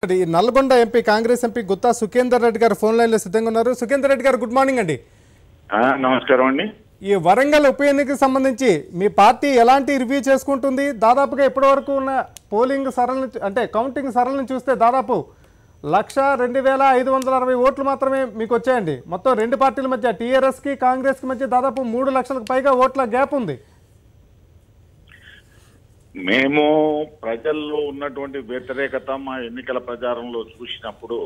Nalgonda MP Congress MP Gutta Sukhender Reddy గారు phone line లో సిద్ధంగా ఉన్నారు. సుఖేందర్ రెడ్డి గారు గుడ్ మార్నింగ్ అండి. నమస్కారం అండి. ఈ వరంగల్ ఉప ఎన్నికకు సంబంధించి మీ పార్టీ ఎలాంటి రివ్యూ చేసుకుంటుంది? దాదాపుగా ఇప్పటి వరకు ఉన్న పోలింగ్ సరళి అంటే కౌంటింగ్ సరళిని చూస్తే దాదాపు 1,02,560 ఓట్లు మాత్రమే మీకు వచ్చాయండి. మొత్తం రెండు పార్టీల మధ్య టీఆర్ఎస్కి కాంగ్రెస్కి మధ్య దాదాపు 3 లక్షలకు పైగా ఓట్ల గ్యాప్ ఉంది. మేము ప్రజల్లో ఉన్నటువంటి వ్యతిరేకత మా ఎన్నికల ప్రచారంలో చూసినప్పుడు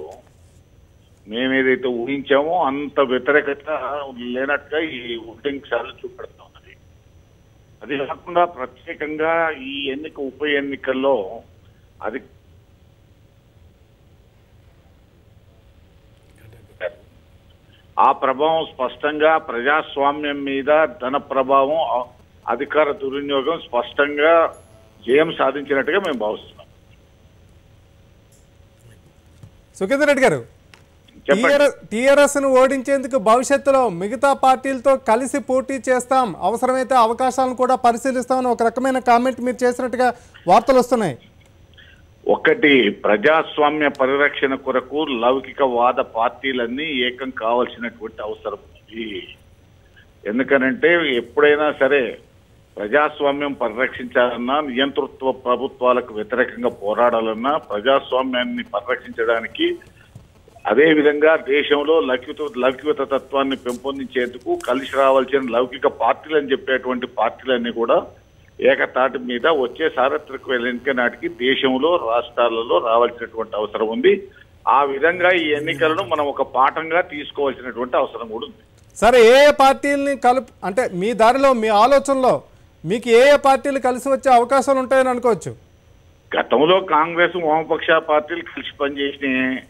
మేమేదైతే ఊహించామో అంత వ్యతిరేకత లేనట్టుగా ఈ ఓటింగ్ శాతం చూపెడతా ఉన్నది. అది కాకుండా ప్రత్యేకంగా ఈ ఉప ఎన్నికల్లో అది ఆ ప్రభావం స్పష్టంగా ప్రజాస్వామ్యం మీద ధన ప్రభావం అధికార దుర్వినియోగం స్పష్టంగా జయం సాధించినట్టుగా మేము భావిస్తున్నాం. సుఖేందర్ రెడ్డి గారు, టీఆర్ఎస్ ను ఓడించేందుకు భవిష్యత్తులో మిగతా పార్టీలతో కలిసి పోటీ చేస్తాం, అవసరమైతే అవకాశాలను కూడా పరిశీలిస్తామని ఒక రకమైన కామెంట్ మీరు చేసినట్టుగా వార్తలు వస్తున్నాయి. ఒకటి, ప్రజాస్వామ్య పరిరక్షణ కొరకు లౌకికవాద పార్టీలన్నీ ఏకం కావాల్సినటువంటి అవసరం ఉంది. ఎందుకనంటే ఎప్పుడైనా సరే ప్రజాస్వామ్యం పరిరక్షించాలన్నా, నియంతృత్వ ప్రభుత్వాలకు వ్యతిరేకంగా పోరాడాలన్నా, ప్రజాస్వామ్యాన్ని పరిరక్షించడానికి అదేవిధంగా దేశంలో లౌకికత తత్వాన్ని పెంపొందించేందుకు కలిసి రావాల్సిన లౌకిక పార్టీలు అని చెప్పేటువంటి పార్టీలన్నీ కూడా ఏకతాటి మీద వచ్చే సార్వత్రిక ఎన్నిక నాటికి దేశంలో రాష్ట్రాలలో రావాల్సినటువంటి అవసరం ఉంది. ఆ విధంగా ఈ ఎన్నికలను మనం ఒక పాఠంగా తీసుకోవాల్సినటువంటి అవసరం కూడా ఉంది. సరే, ఏ పార్టీలని అంటే మీ దారిలో మీ ఆలోచనలో మీకు ఏ పార్టీలు కలిసి వచ్చే అవకాశాలు ఉంటాయని అనుకోవచ్చు? గతంలో కాంగ్రెస్ వామపక్ష పార్టీలు కలిసి పనిచేసినాయి.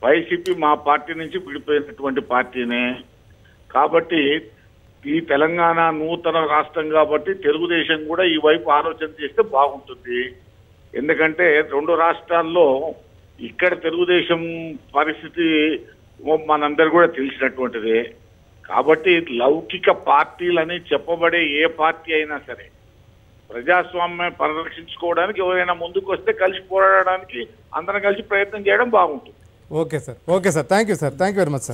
వైసీపీ మా పార్టీ నుంచి విడిపోయినటువంటి పార్టీనే. కాబట్టి ఈ తెలంగాణ నూతన రాష్ట్రం కాబట్టి తెలుగుదేశం కూడా ఈ వైపు ఆలోచన చేస్తే బాగుంటుంది. ఎందుకంటే రెండు రాష్ట్రాల్లో ఇక్కడ తెలుగుదేశం పరిస్థితి మనందరూ కూడా తెలిసినటువంటిదే. కాబట్టి లౌకిక పార్టీలని చెప్పబడే ఏ పార్టీ అయినా సరే ప్రజాస్వామ్యం పరిరక్షించుకోవడానికి ఎవరైనా ముందుకు వస్తే కలిసి పోరాడడానికి అందరం కలిసి ప్రయత్నం చేయడం బాగుంటుంది. Okay sir, thank you very much sir.